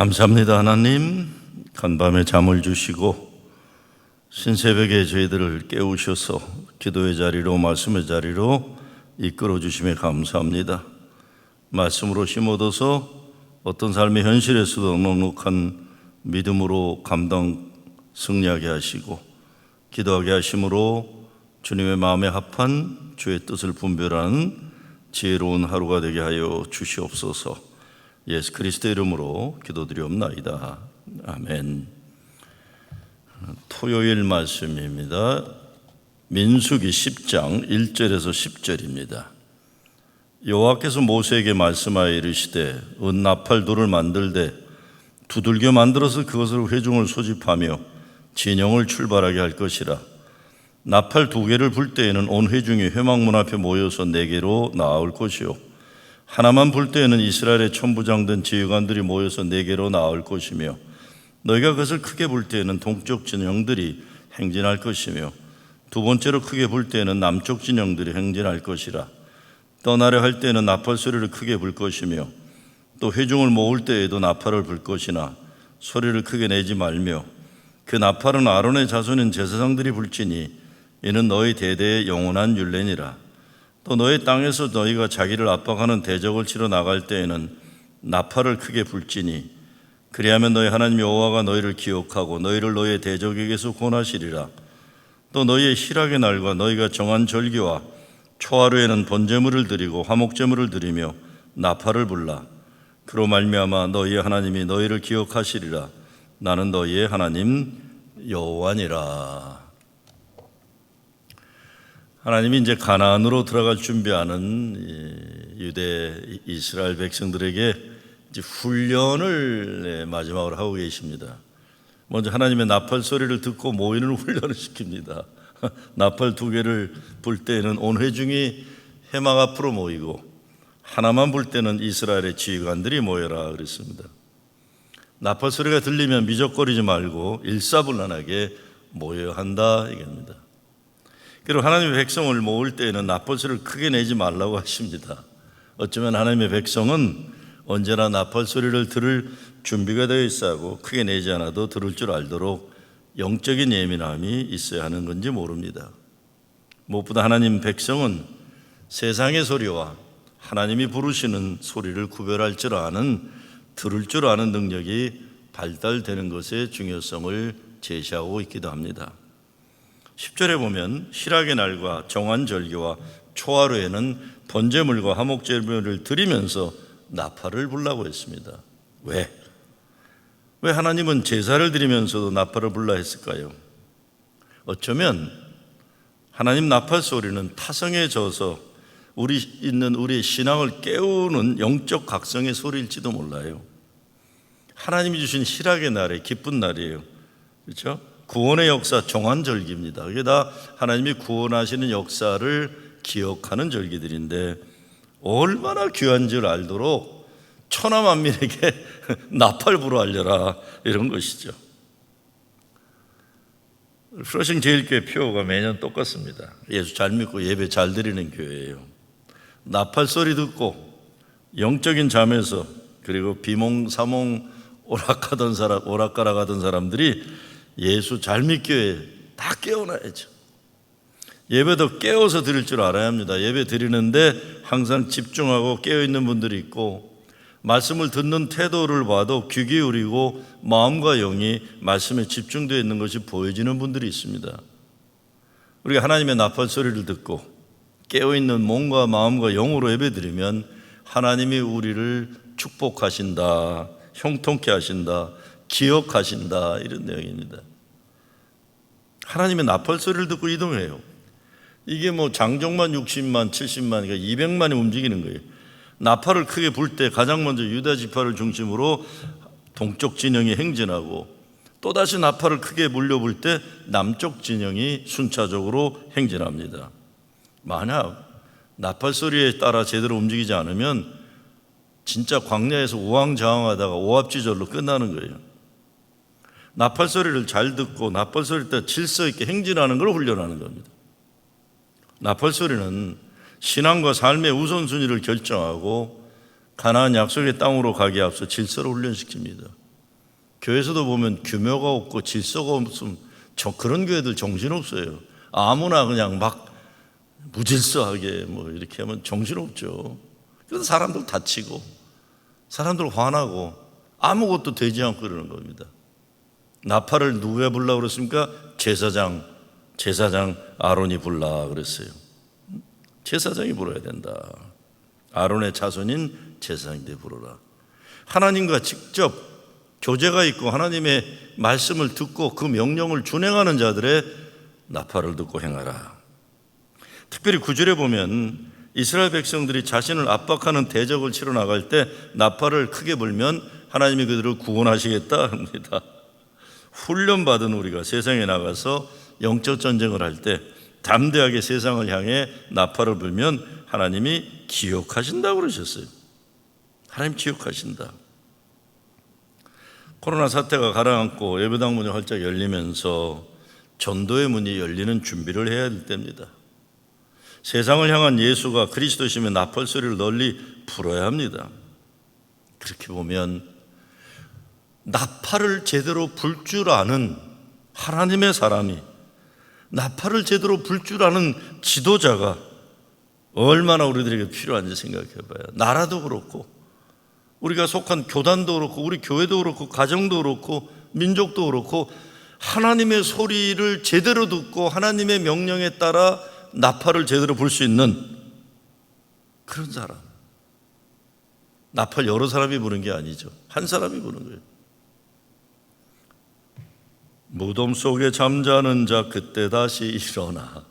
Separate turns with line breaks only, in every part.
감사합니다. 하나님, 간밤에 잠을 주시고 신새벽에 저희들을 깨우셔서 기도의 자리로, 말씀의 자리로 이끌어 주심에 감사합니다. 말씀으로 힘 얻어서 어떤 삶의 현실에서도 넉넉한 믿음으로 감당 승리하게 하시고, 기도하게 하심으로 주님의 마음에 합한 주의 뜻을 분별하는 지혜로운 하루가 되게 하여 주시옵소서. 예수 그리스도의 이름으로 기도드리옵나이다. 아멘. 토요일 말씀입니다. 민수기 10장 1절에서 10절입니다. 여호와께서 모세에게 말씀하여 이르시되 은나팔돌을 만들되 두들겨 만들어서 그것으로 회중을 소집하며 진영을 출발하게 할 것이라. 나팔 2개를 불 때에는 온 회중이 회막문 앞에 모여서 4개로 나아올 것이요, 하나만 불 때에는 이스라엘의 천부장된 지휘관들이 모여서 4개로 나아올 것이며, 너희가 그것을 크게 불 때에는 동쪽 진영들이 행진할 것이며, 2번째로 크게 불 때에는 남쪽 진영들이 행진할 것이라. 떠나려 할 때에는 나팔 소리를 크게 불 것이며, 또 회중을 모을 때에도 나팔을 불 것이나 소리를 크게 내지 말며, 그 나팔은 아론의 자손인 제사장들이 불지니 이는 너희 대대의 영원한 율례니라. 또 너희 땅에서 너희가 자기를 압박하는 대적을 치러 나갈 때에는 나팔을 크게 불지니 그리하면 너희 하나님 여호와가 너희를 기억하고 너희를 너희의 대적에게서 구원하시리라. 또 너희의 희락의 날과 너희가 정한 절기와 초하루에는 번제물을 드리고 화목제물을 드리며 나팔을 불라. 그로 말미암아 너희의 하나님이 너희를 기억하시리라. 나는 너희의 하나님 여호와니라. 하나님이 이제 가나안으로 들어갈 준비하는 유대 이스라엘 백성들에게 이제 훈련을 마지막으로 하고 계십니다. 먼저 하나님의 나팔 소리를 듣고 모이는 훈련을 시킵니다. 나팔 2개를 불 때에는 온 회중이 회막 앞으로 모이고, 하나만 불 때는 이스라엘의 지휘관들이 모여라 그랬습니다. 나팔 소리가 들리면 미적거리지 말고 일사불란하게 모여야 한다 이겁니다. 그리고 하나님의 백성을 모을 때에는 나팔 소리를 크게 내지 말라고 하십니다. 어쩌면 하나님의 백성은 언제나 나팔 소리를 들을 준비가 되어 있어야 하고, 크게 내지 않아도 들을 줄 알도록 영적인 예민함이 있어야 하는 건지 모릅니다. 무엇보다 하나님 백성은 세상의 소리와 하나님이 부르시는 소리를 구별할 줄 아는, 들을 줄 아는 능력이 발달되는 것의 중요성을 제시하고 있기도 합니다. 10절에 보면 희락의 날과 정한 절기와 초하루에는 번제물과 화목제물을 드리면서 나팔을 불라고 했습니다. 왜 하나님은 제사를 드리면서도 나팔을 불라 했을까요? 어쩌면 하나님 나팔 소리는 타성에 져서 우리의 신앙을 깨우는 영적 각성의 소리일지도 몰라요. 하나님이 주신 희락의 날에 기쁜 날이에요. 그렇죠? 구원의 역사, 정한 절기입니다. 이게 다 하나님이 구원하시는 역사를 기억하는 절기들인데 얼마나 귀한 줄 알도록 천하만민에게 나팔 불어 알려라, 이런 것이죠. 프러싱 제일교회 표어가 매년 똑같습니다. 예수 잘 믿고 예배 잘 드리는 교회예요. 나팔 소리 듣고 영적인 잠에서, 그리고 비몽사몽 오락가락하던 사람들이 예수 잘 믿교회 다 깨어나야죠. 예배도 깨워서 드릴 줄 알아야 합니다. 예배 드리는데 항상 집중하고 깨어있는 분들이 있고, 말씀을 듣는 태도를 봐도 귀 기울이고 마음과 영이 말씀에 집중되어 있는 것이 보여지는 분들이 있습니다. 우리가 하나님의 나팔 소리를 듣고 깨어있는 몸과 마음과 영으로 예배 드리면 하나님이 우리를 축복하신다, 형통케 하신다, 기억하신다, 이런 내용입니다. 하나님의 나팔 소리를 듣고 이동해요. 이게 장정만 60만, 70만, 그러니까 200만이 움직이는 거예요. 나팔을 크게 불 때 가장 먼저 유다 지파를 중심으로 동쪽 진영이 행진하고, 또다시 나팔을 크게 물려불 때 남쪽 진영이 순차적으로 행진합니다. 만약 나팔 소리에 따라 제대로 움직이지 않으면 진짜 광야에서 우왕좌왕하다가 오합지졸로 끝나는 거예요. 나팔 소리를 잘 듣고 나팔 소리 때 질서 있게 행진하는 걸 훈련하는 겁니다. 나팔 소리는 신앙과 삶의 우선순위를 결정하고 가나안 약속의 땅으로 가기에 앞서 질서를 훈련시킵니다. 교회에서도 보면 규모가 없고 질서가 없으면 그런 교회들 정신없어요. 아무나 그냥 막 무질서하게 뭐 이렇게 하면 정신없죠. 그래서 사람들 다치고 사람들 화나고 아무것도 되지 않고 그러는 겁니다. 나팔을 누가 불라 그랬습니까? 제사장 아론이 불라 그랬어요. 제사장이 불어야 된다. 아론의 자손인 제사장들이 불어라. 하나님과 직접 교제가 있고 하나님의 말씀을 듣고 그 명령을 준행하는 자들의 나팔을 듣고 행하라. 특별히 9절에 보면 이스라엘 백성들이 자신을 압박하는 대적을 치러 나갈 때 나팔을 크게 불면 하나님이 그들을 구원하시겠다 합니다. 훈련받은 우리가 세상에 나가서 영적 전쟁을 할 때 담대하게 세상을 향해 나팔을 불면 하나님이 기억하신다고 그러셨어요. 하나님 기억하신다. 코로나 사태가 가라앉고 예배당 문이 활짝 열리면서 전도의 문이 열리는 준비를 해야 될 때입니다. 세상을 향한 예수가 그리스도시면 나팔 소리를 널리 불어야 합니다. 그렇게 보면 나팔을 제대로 불 줄 아는 하나님의 사람이, 나팔을 제대로 불 줄 아는 지도자가 얼마나 우리들에게 필요한지 생각해 봐요. 나라도 그렇고 우리가 속한 교단도 그렇고 우리 교회도 그렇고 가정도 그렇고 민족도 그렇고 하나님의 소리를 제대로 듣고 하나님의 명령에 따라 나팔을 제대로 불 수 있는 그런 사람. 나팔 여러 사람이 부는 게 아니죠. 한 사람이 부는 거예요. 무덤 속에 잠자는 자 그때 다시 일어나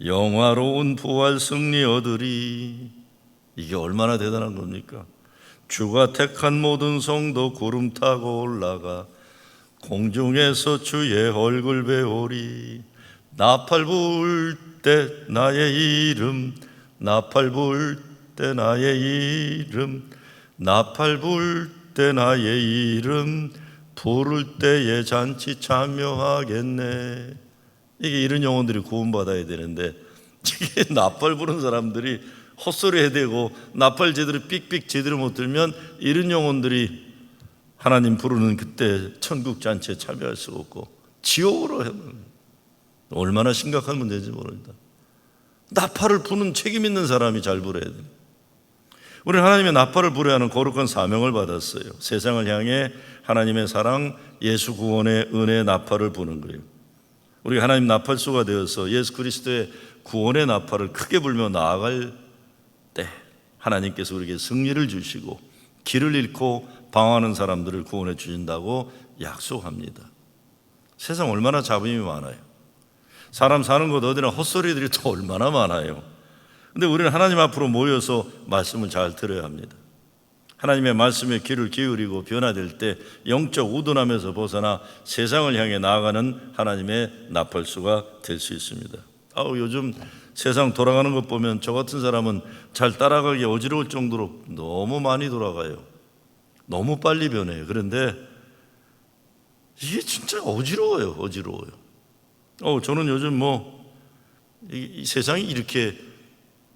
영화로운 부활 승리 얻으리. 이게 얼마나 대단한 겁니까? 주가 택한 모든 성도 구름 타고 올라가 공중에서 주의 얼굴 배우리. 나팔 불 때 나의 이름, 나팔 불 때 나의 이름, 나팔 불 때 나의 이름, 부를 때에 잔치 참여하겠네. 이게 이런 영혼들이 구원받아야 되는데 이게 나팔 부는 사람들이 헛소리 해대고 나팔 제대로 삑삑 제대로 못 들면 이런 영혼들이 하나님 부르는 그때 천국 잔치에 참여할 수가 없고 지옥으로 하는, 얼마나 심각한 문제인지 모릅니다. 나팔을 부는 책임 있는 사람이 잘 불어야 돼요. 우리는 하나님의 나팔을 불어야 하는 거룩한 사명을 받았어요. 세상을 향해 하나님의 사랑, 예수 구원의 은혜의 나팔을 부는 거예요. 우리가 하나님 나팔소가 되어서 예수 그리스도의 구원의 나팔을 크게 불며 나아갈 때 하나님께서 우리에게 승리를 주시고 길을 잃고 방황하는 사람들을 구원해 주신다고 약속합니다. 세상 얼마나 잡음이 많아요. 사람 사는 곳 어디나 헛소리들이 또 얼마나 많아요. 근데 우리는 하나님 앞으로 모여서 말씀을 잘 들어야 합니다. 하나님의 말씀에 귀를 기울이고 변화될 때 영적 우둔함에서 벗어나 세상을 향해 나아가는 하나님의 나팔수가 될 수 있습니다. 요즘 세상 돌아가는 것 보면 저 같은 사람은 잘 따라가기 어지러울 정도로 너무 많이 돌아가요. 너무 빨리 변해요. 그런데 이게 진짜 어지러워요. 저는 요즘 이 세상이 이렇게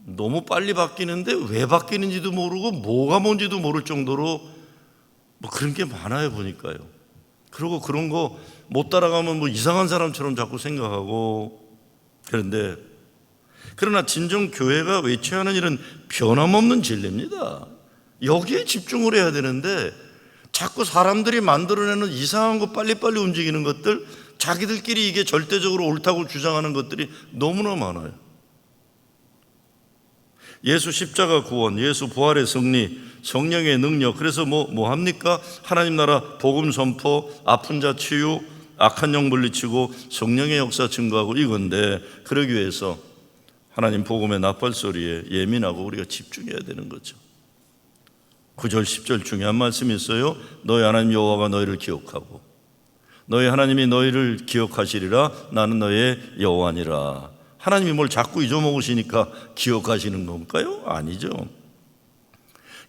너무 빨리 바뀌는데 왜 바뀌는지도 모르고 뭐가 뭔지도 모를 정도로 그런 게 많아요, 보니까요. 그리고 그런 거 못 따라가면 이상한 사람처럼 자꾸 생각하고. 그러나 진정 교회가 외쳐야 하는 일은 변함없는 진리입니다. 여기에 집중을 해야 되는데 자꾸 사람들이 만들어내는 이상한 거 빨리빨리 움직이는 것들, 자기들끼리 이게 절대적으로 옳다고 주장하는 것들이 너무나 많아요. 예수 십자가 구원, 예수 부활의 승리, 성령의 능력. 그래서 뭐 합니까? 하나님 나라 복음 선포, 아픈 자 치유, 악한 영 물리치고 성령의 역사 증거하고 이건데, 그러기 위해서 하나님 복음의 나팔 소리에 예민하고 우리가 집중해야 되는 거죠. 9절 10절 중요한 말씀이 있어요. 너희 하나님 여호와가 너희를 기억하고 너희 하나님이 너희를 기억하시리라. 나는 너의 여호와니라. 하나님이 뭘 자꾸 잊어먹으시니까 기억하시는 건가요? 아니죠.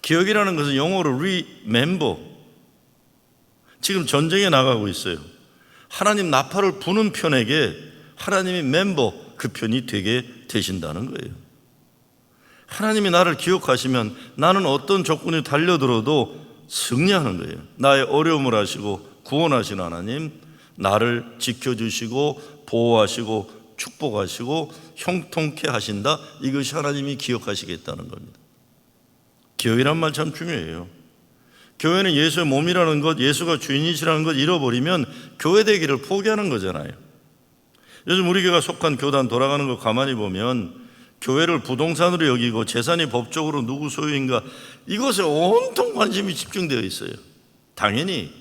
기억이라는 것은 영어로 remember. 지금 전쟁에 나가고 있어요. 하나님 나팔을 부는 편에게 하나님이 멤버, 그 편이 되게 되신다는 거예요. 하나님이 나를 기억하시면 나는 어떤 조건이 달려들어도 승리하는 거예요. 나의 어려움을 아시고 구원하신 하나님, 나를 지켜주시고 보호하시고 축복하시고 형통케 하신다. 이것이 하나님이 기억하시겠다는 겁니다. 교회란 말 참 중요해요. 교회는 예수의 몸이라는 것, 예수가 주인이시라는 것 잃어버리면 교회 되기를 포기하는 거잖아요. 요즘 우리 교회가 속한 교단 돌아가는 거 가만히 보면 교회를 부동산으로 여기고 재산이 법적으로 누구 소유인가 이것에 온통 관심이 집중되어 있어요. 당연히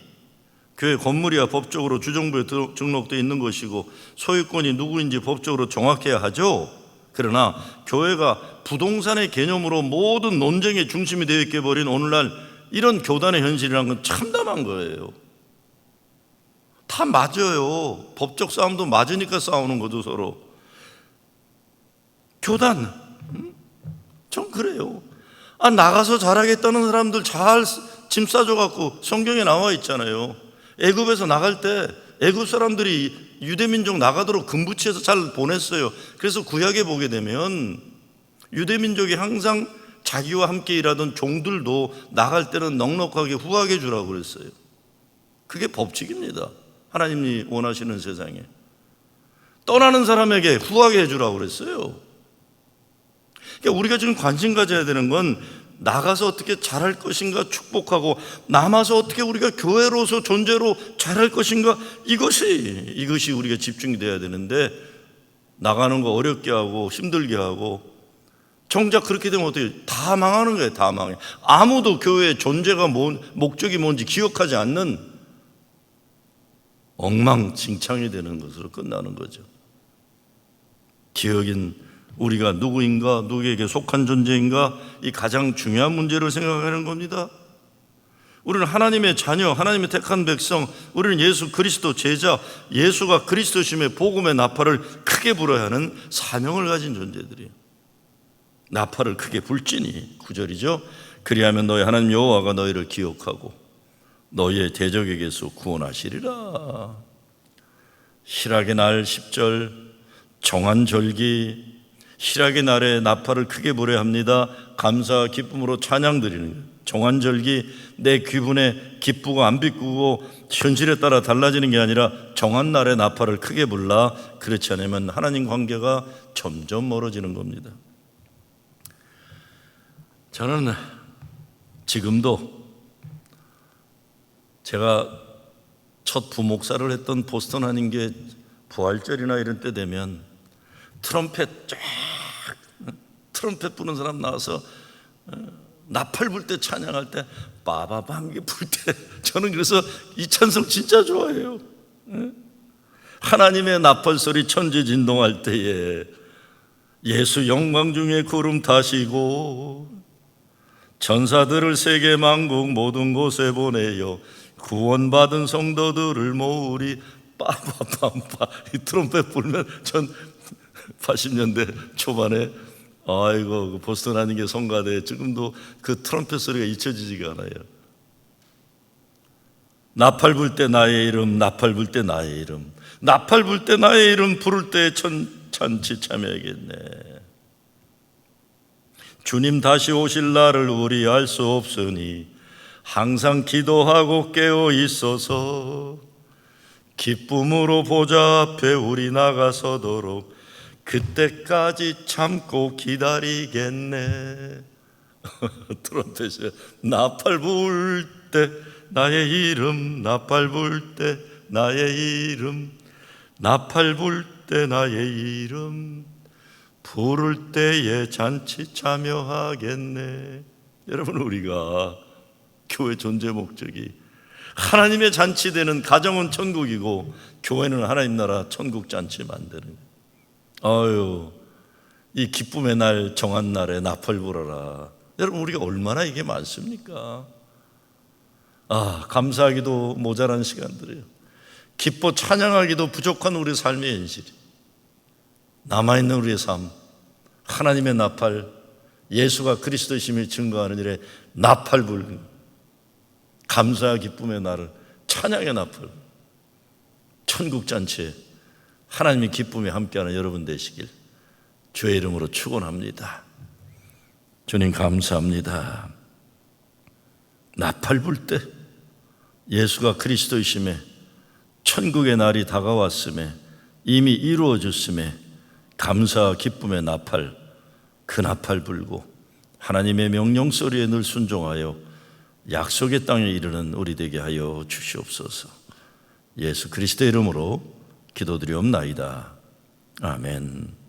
교회 건물이야 법적으로 주정부에 등록되어 있는 것이고 소유권이 누구인지 법적으로 정확해야 하죠. 그러나 교회가 부동산의 개념으로 모든 논쟁의 중심이 되어 있게 버린 오늘날 이런 교단의 현실이라는 건 참담한 거예요. 다 맞아요. 법적 싸움도 맞으니까 싸우는 거죠, 서로. 교단, 전 그래요. 나가서 잘하겠다는 사람들 잘 짐 싸줘갖고 성경에 나와 있잖아요. 애굽에서 나갈 때 애굽 사람들이 유대민족 나가도록 금부치에서 잘 보냈어요. 그래서 구약에 보게 되면 유대민족이 항상 자기와 함께 일하던 종들도 나갈 때는 넉넉하게 후하게 주라고 그랬어요. 그게 법칙입니다. 하나님이 원하시는 세상에 떠나는 사람에게 후하게 해주라고 그랬어요. 그러니까 우리가 지금 관심 가져야 되는 건 나가서 어떻게 잘할 것인가 축복하고 남아서 어떻게 우리가 교회로서 존재로 잘할 것인가 이것이 우리가 집중이 돼야 되는데 나가는 거 어렵게 하고 힘들게 하고 정작 그렇게 되면 어떻게 다 망하는 거예요. 다 망해. 아무도 교회의 존재가 목적이 뭔지 기억하지 않는 엉망진창이 되는 것으로 끝나는 거죠. 기억인 우리가 누구인가, 누구에게 속한 존재인가, 이 가장 중요한 문제를 생각하는 겁니다. 우리는 하나님의 자녀, 하나님의 택한 백성, 우리는 예수 그리스도 제자, 예수가 그리스도심의 복음의 나팔을 크게 불어야 하는 사명을 가진 존재들이에요. 나팔을 크게 불지니 9절이죠. 그리하면 너희 하나님 여호와가 너희를 기억하고 너희의 대적에게서 구원하시리라. 실학의 날 10절 정한 절기, 실학의 날에 나팔을 크게 불어야 합니다. 감사와 기쁨으로 찬양 드리는 거예요. 정한 절기, 내 기분에 기쁘고 안 비꾸고 현실에 따라 달라지는 게 아니라 정한 날에 나팔을 크게 불라. 그렇지 않으면 하나님 관계가 점점 멀어지는 겁니다. 저는 지금도 제가 첫 부목사를 했던 보스턴 한인교회 부활절이나 이런 때 되면 트럼펫 부는 사람 나와서 나팔 불 때 찬양할 때 빠바밤 불 때 저는 그래서 이 찬송 진짜 좋아해요. 하나님의 나팔 소리 천지 진동할 때에 예수 영광 중에 구름 타시고 천사들을 세계 만국 모든 곳에 보내요 구원받은 성도들을 모으리 빠바밤바. 이 트럼펫 불면 전 80년대 초반에 그 보스턴 한인교회 성가대 지금도 그 트럼펫 소리가 잊혀지지가 않아요. 나팔 불 때 나의 이름, 나팔 불 때 나의 이름, 나팔 불 때 나의 이름 부를 때 찬치 참여하겠네. 주님 다시 오실 날을 우리 알 수 없으니 항상 기도하고 깨어 있어서 기쁨으로 보좌 앞에 우리 나가서도록 그때까지 참고 기다리겠네. 트럼펫이 나팔 불 때 나의 이름, 나팔 불 때 나의 이름, 나팔 불 때 나의 이름 부를 때에 잔치 참여하겠네. 여러분, 우리가 교회 존재 목적이 하나님의 잔치되는 가정은 천국이고 교회는 하나님 나라 천국 잔치 만드는 거예요. 이 기쁨의 날 정한 날에 나팔 불어라. 여러분, 우리가 얼마나 이게 많습니까? 감사하기도 모자란 시간들이에요. 기뻐 찬양하기도 부족한 우리 삶의 현실이 남아있는 우리의 삶, 하나님의 나팔, 예수가 그리스도심을 증거하는 일에 나팔 불, 감사와 기쁨의 날을 찬양의 나팔, 천국잔치에 하나님의 기쁨에 함께하는 여러분 되시길 주의 이름으로 축원합니다. 주님 감사합니다. 나팔 불 때 예수가 그리스도이심에 천국의 날이 다가왔음에 이미 이루어졌음에 감사와 기쁨의 나팔, 그 나팔 불고 하나님의 명령 소리에 늘 순종하여 약속의 땅에 이르는 우리 되게 하여 주시옵소서. 예수 그리스도의 이름으로 기도드리옵나이다. 아멘.